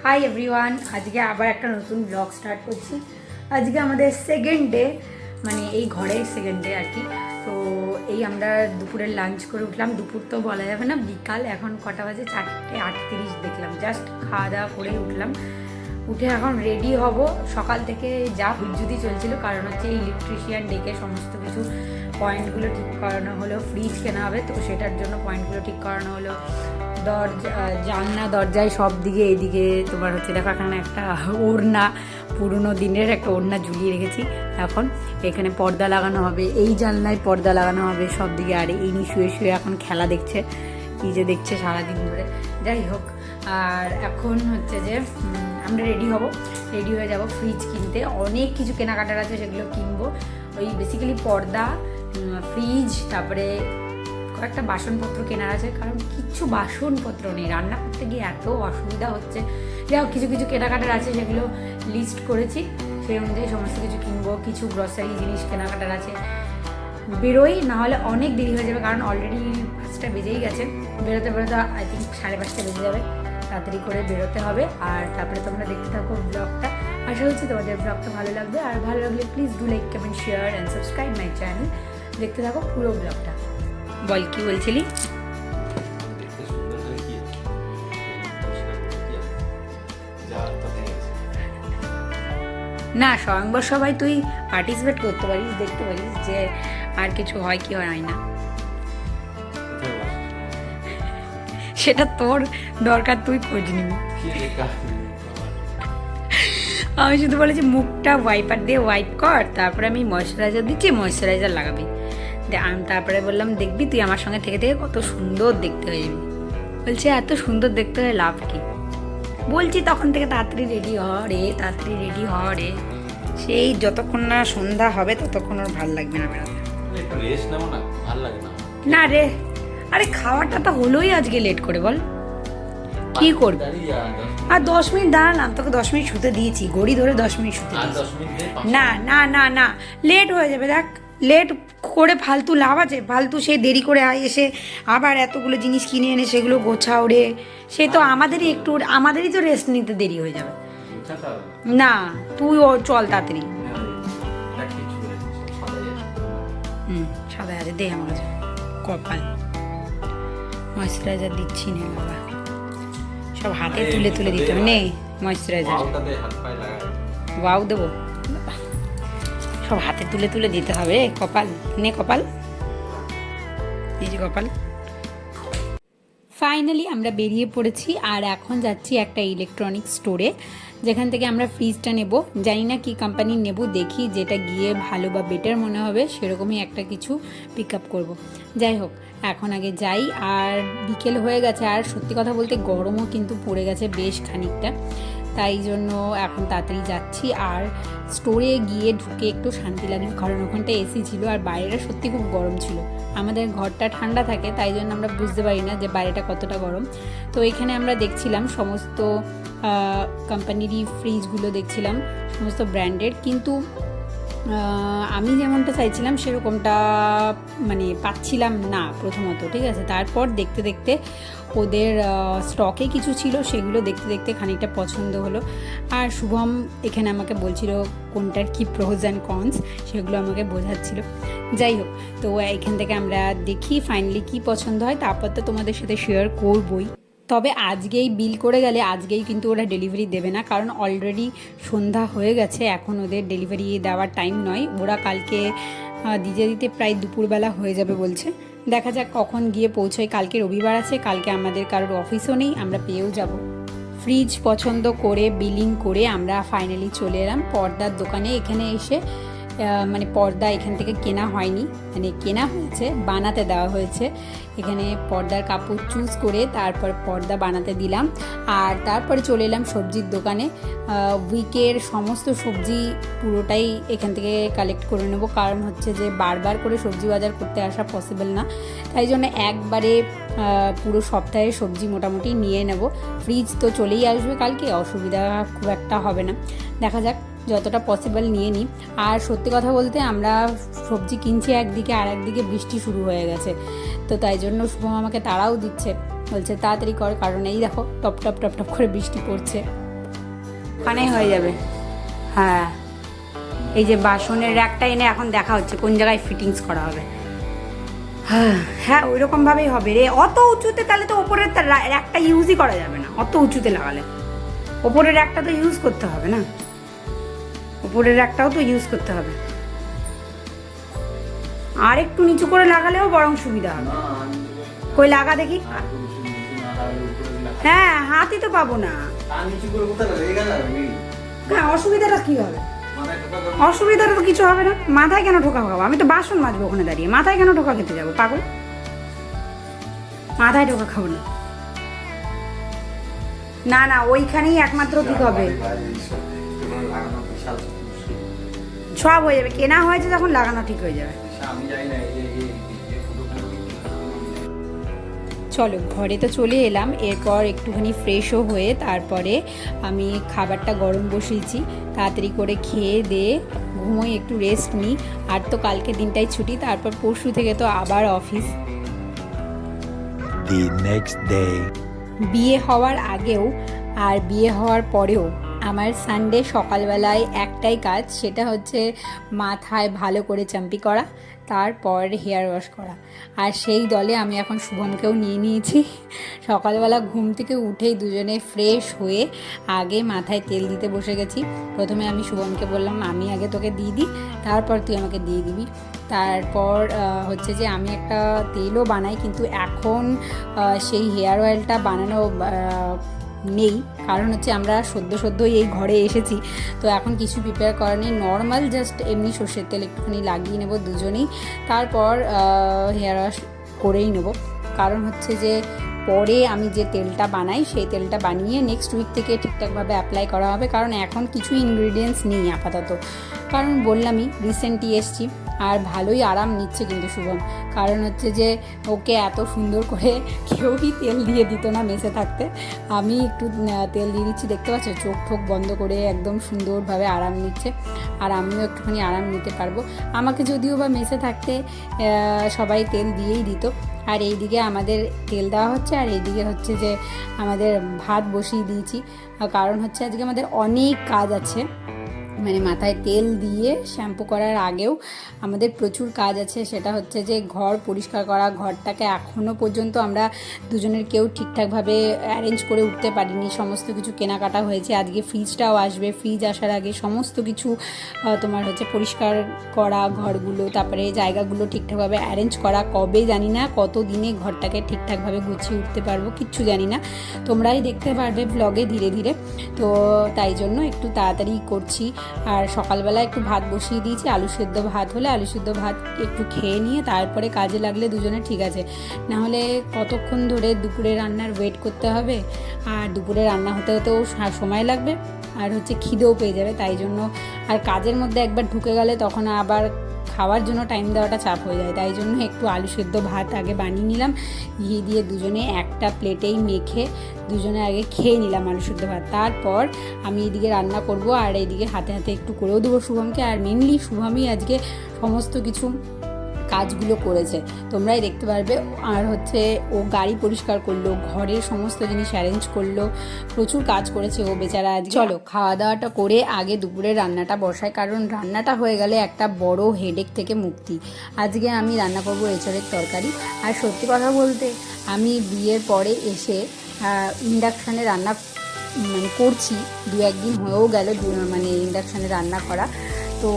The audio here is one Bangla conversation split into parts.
হাই এভরিওয়ান, আজকে আবার একটা নতুন ব্লগ স্টার্ট করছি। আজকে আমাদের সেকেন্ড ডে, মানে এই ঘরের সেকেন্ড ডে আর কি। তো এই আমরা দুপুরের লাঞ্চ করে উঠলাম। দুপুর তো বলা যাবে না, বিকাল। এখন কটা বাজে? 4:38 দেখলাম। জাস্ট খাওয়া দাওয়া করে উঠলাম। উঠে এখন রেডি হব। সকাল থেকে যা হুজ্জুদি চলছিল, কারণ হচ্ছে ইলেকট্রিশিয়ান ডেকে সমস্ত কিছু পয়েন্টগুলো ঠিক করানো হলো। ফ্রিজ কেনা হবে, তো সেটার জন্য পয়েন্টগুলো ঠিক করানো হলো। জানলা দরজায় সব দিকে, এইদিকে তোমার হচ্ছে দেখো এখানে একটা ওড়না, পুরনো দিনের একটা ওড়না ঝুলিয়ে রেখেছি। এখন এখানে পর্দা লাগানো হবে, এই জানলায় পর্দা লাগানো হবে সব দিকে। আর এই শুয়ে শুয়ে এখন খেলা দেখছে, কি যে দেখছে সারাদিন ধরে। যাই হোক, আর এখন হচ্ছে যে আমরা রেডি হয়ে যাব ফ্রিজ কিনতে। অনেক কিছু কেনাকাটার আছে, সেগুলো কিনবো। ওই বেসিক্যালি পর্দা, ফ্রিজ, তারপরে কয়েকটা বাসনপত্র কেনার আছে, কারণ কিচ্ছু বাসনপত্র নেই। রান্না করতে গিয়ে এত অসুবিধা হচ্ছে। যাই হোক, কিছু কিছু কেনাকাটার আছে, সেগুলো লিস্ট করেছি। সেই অনুযায়ী সমস্ত কিছু কিনবো। কিছু গ্রসারি জিনিস কেনাকাটার আছে। বেরোই, নাহলে অনেক দেরি হয়ে যাবে, কারণ অলরেডি 5টা বেজেই গেছে। বেরোতে আই থিঙ্ক 5:30 বেজে যাবে। তাড়াতাড়ি করে বেরোতে হবে। আর তারপরে তোমরা দেখতে থাকো ব্লগটা। আশা করছি তোমাদের ব্লগটা ভালো লাগবে। আর ভালো লাগলে please do like, comment, share and subscribe my channel. দেখতে থাকো পুরো ব্লগটা। বল, কি বলছিলি? না, স্বয়ংবর সবাই তুই পার্টিসিপেট করতে পারিস, দেখতে পারিস যে আর কিছু হয় কি হয় না। সেটা তোর দরকার, তুই খোঁজ নিবি। আমি শুধু বলেছি মুখটা ওয়াইপার দিয়ে ওয়াইপ কর, তারপরে আমি ময়শ্চারাইজার দিচ্ছি, ময়শ্চারাইজার লাগাবি। আমি তারপরে বললাম দেখবি তুই আমার সঙ্গে থেকে থেকে কত সুন্দর দেখতে হয়ে যাবি। বলছে এত সুন্দর দেখতে হয়ে লাভ কি? বলছি তখন থেকে তাড়াতাড়ি রেডি হ রে। সেই যতক্ষণ না সন্ধ্যা হবে ততক্ষণ ওর ভাল লাগবে না বেরোতে। না রে, আরে খাওয়াটা তো হলোই আজকে লেট করে, বল কি করবি? আর 10 মিনিট দাঁড়ালাম, তোকে 10 মিনিট শুতে দিয়েছি, ঘড়ি ধরে 10 মিনিট শুতে দিয়েছি। না না না না, লেট হয়ে যাবে। দেখ, লেট করে ফালতু লাভ আছে? ফালতু সে দেরি করে এসে আবার এতগুলো জিনিস কিনে এনে সেগুলো গোছাও রে। সে তো আমাদেরই তো রেস্ট নিতে দেরি হয়ে যাবে। না, তুই চল তাড়াতাড়ি। সাদা আছে, দে আমার কাছে। কপাল ময়শ্চারাইজার দিচ্ছি না বাবা, সব হাতে তুলে তুলে দিতে হবে। নে ময়শ্চারাইজার, ওয়াও দেবো, সব হাতে তুলে তুলে দিতে হবে। কপাল নে, কপাল, এই যে কপাল। ফাইনালি আমরা বেরিয়ে পড়েছি, আর এখন যাচ্ছি একটা ইলেকট্রনিক স্টোরে, যেখান থেকে আমরা ফ্রিজটা নেব। জানি না কি কোম্পানির নেব, দেখি যেটা গিয়ে ভালো বা বেটার মনে হবে সেরকমই একটা কিছু পিক আপ করবো। যাই হোক, এখন আগে যাই। আর বিকেল হয়ে গেছে, আর সত্যি কথা বলতে গরমও কিন্তু পড়ে গেছে বেশ খানিকটা। তাই জন্য এখন তাড়াতাড়ি যাচ্ছি। আর স্টোরে গিয়ে ঢুকে একটু শান্তি লাগলো, কারণ ওখানটা এসি ছিল আর বাইরেটা সত্যি খুব গরম ছিল। আমাদের ঘরটা ঠান্ডা থাকে, তাই জন্য আমরা বুঝতে পারি না যে বাইরেটা কতটা গরম। তো এখানে আমরা দেখছিলাম সমস্ত কোম্পানিরই ফ্রিজগুলো দেখছিলাম, সমস্ত ব্র্যান্ডের। কিন্তু আমি যেমনটা চাইছিলাম সেরকমটা মানে পাচ্ছিলাম না প্রথমত, ঠিক আছে। তারপর দেখতে দেখতে ওদের স্টকে কিছু ছিল, সেগুলো দেখতে দেখতে খানিকটা পছন্দ হলো। আর শুভম এখানে আমাকে বলছিল কোনটার কি প্রোজ অ্যান্ড কনস, সেগুলো আমাকে বোঝাচ্ছিল। যাই হোক, তো এখান থেকে আমরা দেখি ফাইনালি কি পছন্দ হয়, তারপর তো তোমাদের সাথে শেয়ার করবই। তবে আজকেই বিল করে গেলে আজকেই কিন্তু ওরা ডেলিভারি দেবে না, কারণ অলরেডি সন্ধ্যা হয়ে গেছে, এখন ওদের ডেলিভারি দেওয়ার টাইম নয়। ওরা কালকে দিতে প্রায় দুপুরবেলা হয়ে যাবে বলছে। দেখা যাক কখন গিয়ে পৌঁছয়। কালকে রবিবার আছে, কালকে আমাদের কারোর অফিসও নেই, আমরা পেয়েও যাব। ফ্রিজ পছন্দ করে বিলিং করে আমরা ফাইনালি চলে এলাম পর্দার দোকানে। এখানে এসে মানে পর্দা এখান থেকে কেনা হয়নি, মানে কেনা হয়েছে, বানাতে দেওয়া হয়েছে। এখানে পর্দার কাপড় চুজ করে তারপর পর্দা বানাতে দিলাম। আর তারপরে চলে এলাম সবজির দোকানে। উইকের সমস্ত সবজি পুরোটাই এখান থেকে কালেক্ট করে নেব, কারণ হচ্ছে যে বারবার করে সবজি বাজার করতে আসা পসিবল না। তাই জন্য একবারে পুরো সপ্তাহের সবজি মোটামুটি নিয়ে নেব। ফ্রিজ তো চলেই আসবে কালকে, অসুবিধা খুব একটা হবে না। দেখা যাক, যতটা পসিবল নিয়ে নিই। আর সত্যি কথা বলতে আমরা সবজি কিনছি একদিকে, আর একদিকে বৃষ্টি শুরু হয়ে গেছে। তো তাই জন্য শুভম আমাকে তাড়াও দিচ্ছে, বলছে তাড়াতাড়ি কর, কারণ এই দেখো টপ টপ টপ টপ করে বৃষ্টি পড়ছে। ওখানেই হয়ে যাবে। হ্যাঁ, এই যে বাসনের র্যাকটা এনে এখন দেখা হচ্ছে কোন জায়গায় ফিটিংস করা হবে। হ্যাঁ ওই রকমভাবেই হবে রে। অত উঁচুতে তাহলে তো ওপরের র্যাকটা ইউজই করা যাবে না, অত উঁচুতে লাগালে। ওপরের র্যাকটা তো ইউজ করতে হবে না, ওপরের র্যাকটাও তো ইউজ করতে হবে। আর একটু নিচু করে লাগালেও বরং সুবিধা হবে। কই লাগা দেখি। হ্যাঁ হাতই তো পাবো না। অসুবিধাটা কি হবে? অসুবিধাটা তো কিছু হবে না। মাথায় কেন ঠোকা খাবো? আমি তো বাসন মাজবো ওখানে দাঁড়িয়ে, মাথায় কেন ঠোকা খেতে যাবো পাগল? মাথায় ঠোকা খাবো না। না না ওইখানেই একমাত্র ঠিক হবে। সব হয়ে যাবে, কেনা হয়েছে যখন লাগানো ঠিক হয়ে যাবে। চলো ঘরে তো চলে এলাম, এরপর একটুখানি ফ্রেশও হয়ে তারপরে আমি খাবারটা গরম বসিয়েছি। তাড়াতাড়ি করে খেয়ে দিয়ে ঘুমোই, একটু রেস্ট নিই। আর তো কালকে দিনটাই ছুটি, তারপর পরশু থেকে তো আবার অফিস। The next day. বিয়ে হওয়ার আগেও আর বিয়ে হওয়ার পরেও আমার সানডে সকালবেলায় একটাই কাজ, সেটা হচ্ছে মাথায় ভালো করে চাম্পি করা, তারপর হেয়ার ওয়াশ করা। আর সেই দলে আমি এখন শুভমকেও নিয়ে নিয়েছি। সকালবেলা ঘুম থেকে উঠেই দুজনে ফ্রেশ হয়ে আগে মাথায় তেল দিতে বসে গেছি। প্রথমে আমি শুভমকে বললাম আমি আগে তোকে দিয়ে দিই, তারপর তুই আমাকে দিয়ে দিবি। তারপর হচ্ছে যে আমি একটা তেলও বানাই, কিন্তু এখন সেই হেয়ার অয়েলটা বানানো নেই, কারণ হচ্ছে আমরা সদ্যই এই ঘরে এসেছি, তো এখন কিছু প্রিপেয়ার করা নেই। নর্মাল জাস্ট এমনি সর্ষের তেল একটুখানি লাগিয়ে নেব দুজনেই, তারপর হেয়ার ওয়াশ করেই নেব। কারণ হচ্ছে যে পরে আমি যে তেলটা বানাই সেই তেলটা বানিয়ে নেক্সট উইক থেকে ঠিকঠাকভাবে অ্যাপ্লাই করা হবে, কারণ এখন কিছু ইনগ্রিডিয়েন্টস নেই আপাতত। কারণ বললামই রিসেন্টলি এসছি, আর ভালোই আরাম নিচ্ছে কিন্তু শুভম। কারণ হচ্ছে যে ওকে এত সুন্দর করে কেউই তেল দিয়ে দিত না মেসে থাকতে, আমি একটু তেল দিয়ে দিচ্ছি, দেখতে পাচ্ছ চোখ ঠোক বন্ধ করে একদম সুন্দরভাবে আরাম নিচ্ছে। আর আমিও একটুখানি আরাম নিতে পারবো। আমাকে যদিও বা মেসে থাকতে সবাই তেল দিয়েই দিত। আর এইদিকে আমাদের তেল দেওয়া হচ্ছে, আর এইদিকে হচ্ছে যে আমাদের ভাত বসিয়ে দিয়েছি। কারণ হচ্ছে আজকে আমাদের অনেক কাজ আছে, মানে মাথায় তেল দিয়ে শ্যাম্পু করার আগেও আমাদের প্রচুর কাজ আছে। সেটা হচ্ছে যে ঘর পরিষ্কার করা, ঘরটাকে এখনও পর্যন্ত আমরা দুজনের কেউ ঠিকঠাকভাবে অ্যারেঞ্জ করে উঠতে পারিনি। সমস্ত কিছু কেনাকাটা হয়েছে, আজকে ফ্রিজটাও আসবে, ফ্রিজ আসার আগে সমস্ত কিছু তোমার হচ্ছে পরিষ্কার করা ঘরগুলো, তারপরে জায়গাগুলো ঠিকঠাকভাবে অ্যারেঞ্জ করা। কবে জানি না, কত দিনে ঘরটাকে ঠিকঠাকভাবে গুছিয়ে উঠতে পারবো কিচ্ছু জানি না, তোমরাই দেখতে পারবে ব্লগে ধীরে ধীরে। তো তাই জন্য একটু তাড়াতাড়ি করছি। আর সকালবেলা একটু ভাত বসিয়ে দিয়েছি, আলু সেদ্ধ ভাত হলে আলু সেদ্ধ ভাত একটু খেয়ে নিয়ে তারপরে কাজে লাগলে দুজনে ঠিক আছে। নাহলে কতক্ষণ ধরে দুপুরে রান্নার ওয়েট করতে হবে, আর দুপুরে রান্না হতে হতেও সময় লাগবে, আর হচ্ছে খিদেও পেয়ে যাবে। তাই জন্য আর কাজের মধ্যে একবার ঢুকে গেলে তখন আবার খাওয়ার জন্য টাইম দেওয়াটা চাপ হয়ে যায়। তাই জন্য একটু আলু সেদ্ধ ভাত আগে বানিয়ে নিলাম, ঘি দিয়ে দুজনে একটা প্লেটেই মেখে দুজনে আগে খেয়ে নিলাম আলু সেদ্ধ ভাত। তারপর আমি এইদিকে রান্না করব, আর এইদিকে হাতে হাতে একটু করেও দেবো শুভমকে। আর মেনলি শুভমই আজকে সমস্ত কিছু কাজগুলো করেছে, তোমরাই দেখতে পারবে। আর হচ্ছে ও গাড়ি পরিষ্কার করলো, ঘরের সমস্ত জিনিস অ্যারেঞ্জ করলো, প্রচুর কাজ করেছে ও বেচারা আজ। চলো খাওয়া দাওয়াটা করে আগে দুপুরে রান্নাটা বসাই, কারণ রান্নাটা হয়ে গেলে একটা বড় হেডেক থেকে মুক্তি। আজকে আমি রান্না করবো এঁচড়ের তরকারি। আর সত্যি কথা বলতে আমি বিয়ের পরে এসে ইন্ডাকশানে রান্না করছি, দু একদিন হয়েও গেল মানে ইন্ডাকশানে রান্না করা। তো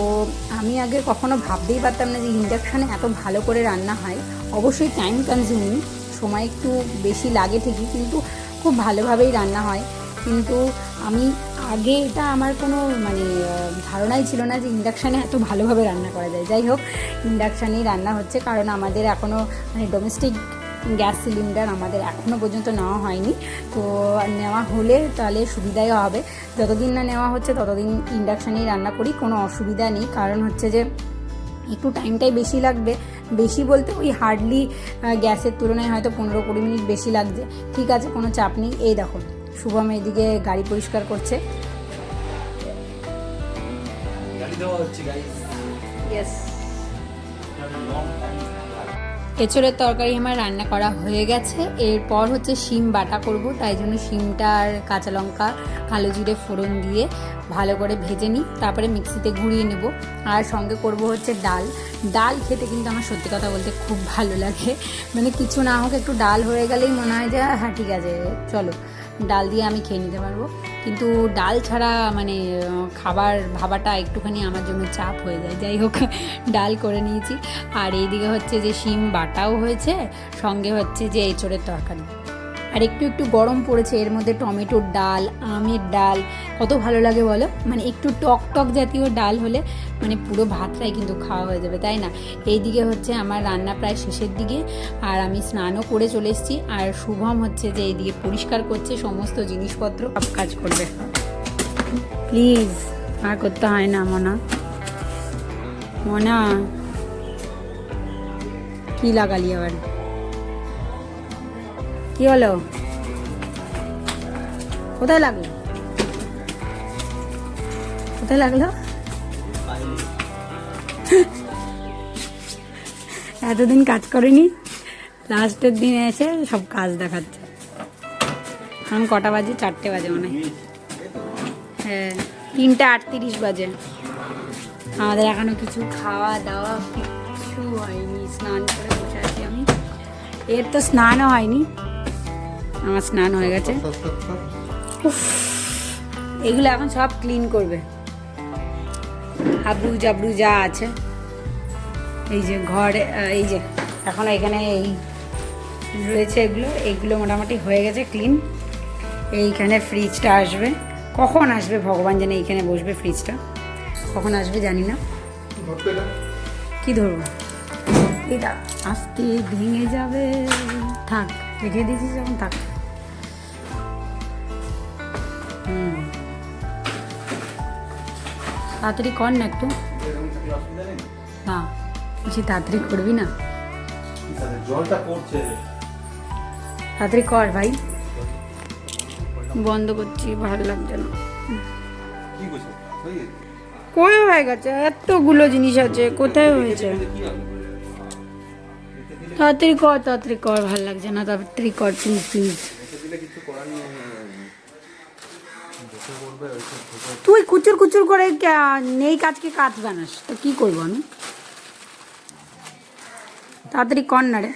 আমি আগে কখনো ভাবতেই পারতাম না যে ইন্ডাকশানে এত ভালো করে রান্না হয়। অবশ্যই টাইম কনজিউমিং, সময় একটু বেশি লাগে ঠিকই, কিন্তু খুব ভালোভাবেই রান্না হয়। কিন্তু আমি আগে এটা আমার কোনো মানে ধারণাই ছিল না যে ইন্ডাকশানে এত ভালোভাবে রান্না করা যায়। যাই হোক, ইন্ডাকশানেই রান্না হচ্ছে, কারণ আমাদের এখনও মানে ডোমেস্টিক গ্যাস সিলিন্ডার আমাদের এখনও পর্যন্ত নেওয়া হয়নি। তো নেওয়া হলে তাহলে সুবিধাই হবে। যতদিন না নেওয়া হচ্ছে ততদিন ইন্ডাকশানেই রান্না করি, কোনো অসুবিধা নেই। কারণ হচ্ছে যে একটু টাইমটাই বেশি লাগবে, বেশি বলতে ওই হার্ডলি গ্যাসের তুলনায় হয়তো 15-20 মিনিট বেশি লাগছে। ঠিক আছে, কোনো চাপ নেই। এই দেখো শুভম এদিকে গাড়ি পরিষ্কার করছে। এঁচোড়ের তরকারি আমার রান্না করা হয়ে গেছে। এরপর হচ্ছে শিম বাটা করব, তাই জন্য শিমটা আর কাঁচা লঙ্কা কালো জিরে ফোড়ন দিয়ে ভালো করে ভেজে নিই, তারপরে মিক্সিতে ঘুরিয়ে নেব। আর সঙ্গে করব হচ্ছে ডাল। ডাল খেতে কিন্তু আমার সত্যি কথা বলতে খুব ভালো লাগে, মানে কিছু না হোক একটু ডাল হয়ে গেলেই মনে হয় যে হ্যাঁ ঠিক আছে চলো ডাল দিয়ে আমি খেয়ে নিতে পারবো। কিন্তু ডাল ছাড়া মানে খাবার ভাবাটা একটুখানি আমার জন্য চাপ হয়ে যায়। যাই হোক ডাল করে নিয়েছি। আর এইদিকে হচ্ছে যে শিম বাটাও হয়েছে, সঙ্গে হচ্ছে যে এঁচোড়ের তরকারি। আর একটু একটু গরম পড়েছে, এর মধ্যে টমেটোর ডাল, আমের ডাল কত ভালো লাগে বলো। মানে একটু টক টক জাতীয় ডাল হলে মানে পুরো ভাতটাই কিন্তু খাওয়া হয়ে যাবে, তাই না? এইদিকে হচ্ছে আমার রান্না প্রায় শেষের দিকে, আর আমি স্নানও করে চলে এসেছি। আর শুভম হচ্ছে যে এইদিকে পরিষ্কার করছে সমস্ত জিনিসপত্র, সব কাজ করবে। প্লিজ আর করতে হয় না মনা। মনা কি লাগালি আবার, কি হলো, কোথায় লাগলো, কোথায় লাগলো? এতদিন কাজ করেনি, লাস্টের দিন এসে সব কাজ দেখাচ্ছে। এখন কটা বাজে? 4টে বাজে মনে হয়। হ্যাঁ 3:38 বাজে। আমাদের এখনো কিছু খাওয়া দাওয়া কিছু হয়নি, স্নান করে বসে আছি আমি। এর তো স্নানও হয়নি, আমার স্নান হয়ে গেছে। এগুলো এখন সব ক্লিন করবে, হাবড়ু জাবড়ু যা আছে। এই যে ঘরে এই যে এখন এখানে এই রয়েছে এগুলো মোটামুটি হয়ে গেছে ক্লিন। এইখানে ফ্রিজটা আসবে, কখন আসবে ভগবান জানে। এইখানে বসবে ফ্রিজটা, কখন আসবে জানি না। কি ধরবো, এটা আস্তে ভেঙে যাবে। থাক, রেখে দিয়েছিস যখন থাক। তাড়াতাড়ি কর না একটু। না বেশি তাড়াতাড়ি করবি না, তাড়াতাড়ি কর ভাই। বন্ধ করছি, ভালো লাগছে না। কই হয়ে গেছে? এতগুলো জিনিস আছে, কোথায় হয়েছে? তাড়াতাড়ি কর, তাড়াতাড়ি কর, ভালো লাগছে না, তাড়াতাড়ি কর প্লিজ প্লিজ। তুই কুচুর কুচুর করে নেই কাজকে কাজ বানাস তো কি করবো আমি? তাড়াতাড়ি কর না রে।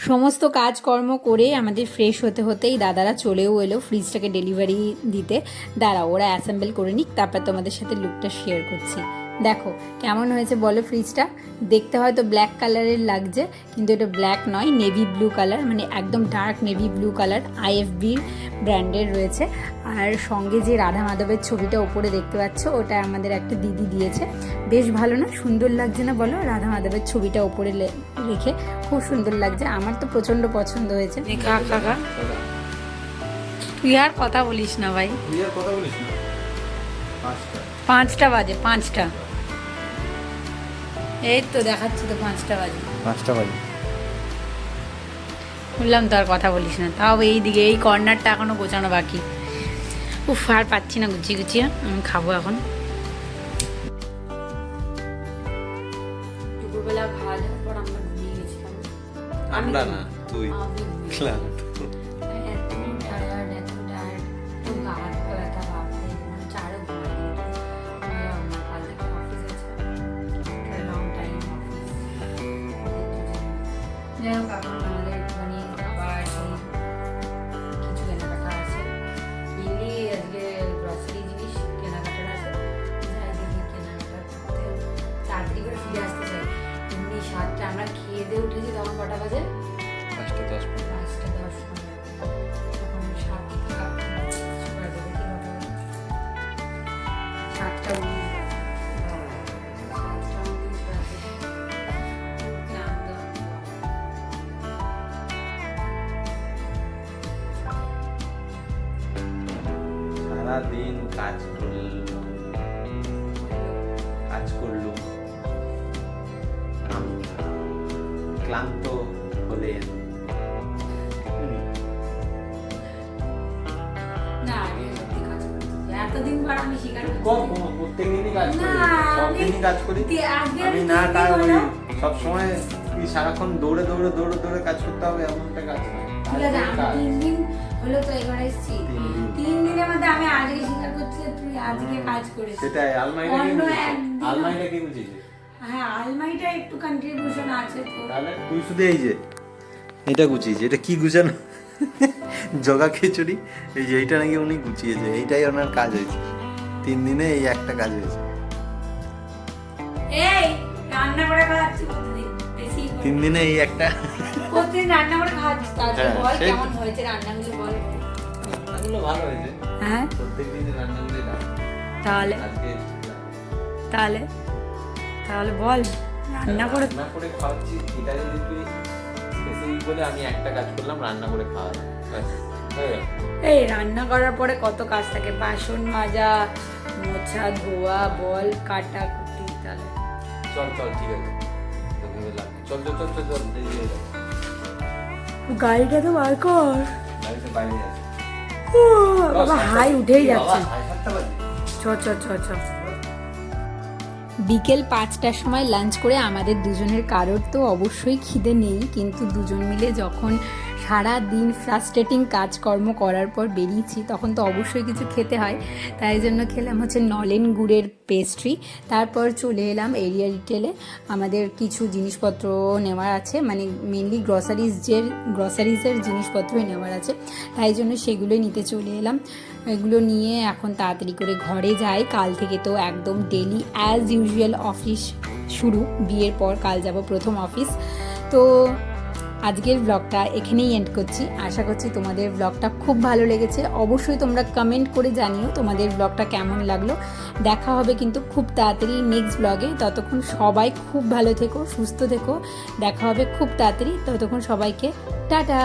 সমস্ত কাজকর্ম করে আমাদের ফ্রেশ হতে হতেই দাদারা চলেও এলো ফ্রিজটাকে ডেলিভারি দিতে। দাঁড়াও ওরা অ্যাসেম্বল করে নিক, তারপর তোমাদের সাথে লুকটা শেয়ার করছি। দেখো কেমন হয়েছে বলো ফ্রিজটা। দেখতে হয়তো ব্ল্যাক কালারের লাগছে, কিন্তু এটা ব্ল্যাক নয়, নেভি ব্লু কালার, মানে একদম dark navy blue colour, IFB ব্র্যান্ডের রয়েছে। আর সঙ্গে যে রাধা মাধবের ছবিটা ওপরে দেখতে পাচ্ছ, ওটা আমাদের একটা দিদি দিয়েছে। বেশ ভালো না, সুন্দর লাগছে না বলো? রাধা মাধবের ছবিটা ওপরে রেখে খুব সুন্দর লাগছে, আমার তো প্রচণ্ড পছন্দ হয়েছে। কাকা তুই আর কথা বলিস না ভাই, 5টা বাজে, 5টা এই তো দেখাচ্ছি তো 5টা বাজে, 5টা বাজে বললাম তো আর কথা বলিস না। তাও এই দিকে এই কর্নারটা এখনো গোছানো বাকি। উফ আর পাচ্ছি না গুছিয়ে গুছিয়ে, আমি খাবো এখন। দুপুরবেলা খাওয়া দাওয়ার পর আমরা ঘুমিয়ে গেছিলাম। আমরা না, তুই ক্লান্ত। যাই হোক এখন আমাদের একটুখানি আবার কিছু কেনাকাটা আছে, মেনলি আজকে গ্রসারি জিনিস কেনাকাটার আছে। যাই দেখি কেনাকাটা করতে তাড়াতাড়ি করে ফিরে আসতে চাই। এমনি 7টা আমরা খেয়ে দিয়ে উঠেছি, তখন কটা বাজে? 5:10। 5:10 তখন 7টা বাজে, দেখি কটা বাজে? 7:19 সারাদিন কাজ করলো ক্লান্ত হলে না এতদিন পর আমি স্বীকার প্রত্যেকদিনই কাজ করি, না, সবদিনই কাজ করি আজকে আমি। না কাজ করি সবসময় কি সারাক্ষণ দৌড়ে দৌড়ে দৌড়ে দৌড়ে কাজ করতে হবে এমনটা কাজ নয়। ঠিক আছে, আমি 3 দিন হলো তো এবারে এসেছি। 3 দিনের মধ্যে আমি আজকে স্বীকার করছি যে তুই আজকে কাজ করেছিস। সেটাই, আলমারিটা কি অন্য বুঝিয়েছে? একদিনও- আলমারিটা কি বুঝিয়েছে? হ্যাঁ, আলমারিটা একটু কন্ট্রিবিউশন আছে তো। তাহলে তুই শুধু এই যে এটা গুছিয়েছে, এটা কি গুছানো? জগা খিচুড়ি, এই যে এইটা নাকি উনি গুছিয়েছে, এইটাই ওনার কাজ হয়েছে। 3 দিনে এই একটা কাজ হয়েছে। এই রান্না করে খাওয়াচ্ছি প্রতিদিন, বেশি 3 দিনে এই একটা। প্রতিদিন রান্না করে খাওয়াচ্ছি, তারপর হ্যাঁ, বল সেই- কেমন হয়েছে রান্নাগুলো বল। রান্নাগুলো ভালো হয়েছে, হ্যাঁ, প্রত্যেকদিন রান্নাগুলো ভালো। তাহলে আজকে তাহলে তাহলে বল রান্না করে। রান্না করে খাওয়াচ্ছি, এটা যদি তুই স্পেসিফিক বলে আমি একটা কাজ করলাম, রান্না করে খাওয়ালাম, ব্যাস, হয়ে গেল। এই রান্না করার পরে কত কাজ থাকে, বাসন মাজা, মোছা, ধোয়া, বল কাটা কুটি। তাহলে চল চল, ঠিক আছে, তো ভেবে লাভ নেই। চল চল চল চল চল, দেরি হয়ে যাবে। গাড়িটা তো বার কর। বাড়িতে বাইরে যাচ্ছে। বাবা হাই উঠেই যাচ্ছে। বাবা, 7:30 বাজে। চ চ চ চ। বিকেল 5টার সময় লাঞ্চ করে আমাদের দুজনের কারোর তো অবশ্যই খিদে নেই, কিন্তু দুজন মিলে যখন সারা দিন ফ্রাস্ট্রেটিং কাজকর্ম করার পর বেরিয়েছি তখন তো অবশ্যই কিছু খেতে হয়। তাই জন্য খেলাম হচ্ছে নলেন গুড়ের পেস্ট্রি। তারপর চলে এলাম এরিয়া রিটেলে, আমাদের কিছু জিনিসপত্র নেওয়ার আছে, মানে মেনলি গ্রসারিজের জিনিসপত্রই নেওয়ার আছে, তাই জন্য সেগুলোই নিতে চলে এলাম। এগুলো নিয়ে এখন তাড়াতাড়ি করে ঘরে যাই। কাল থেকে তো একদম ডেলি অ্যাজ ইউজুয়াল অফিস শুরু, বিয়ের পর কাল যাব প্রথম অফিস। তো আজকের ব্লগটা এখানেই এন্ড করছি। আশা করছি তোমাদের ব্লগটা খুব ভালো লেগেছে। অবশ্যই তোমরা কমেন্ট করে জানিও তোমাদের ব্লগটা কেমন লাগলো। দেখা হবে কিন্তু খুব তাড়াতাড়ি নেক্সট ব্লগে। ততক্ষণ সবাই খুব ভালো থেকো, সুস্থ থেকো। দেখা হবে খুব তাড়াতাড়ি, ততক্ষণ সবাইকে টাটা।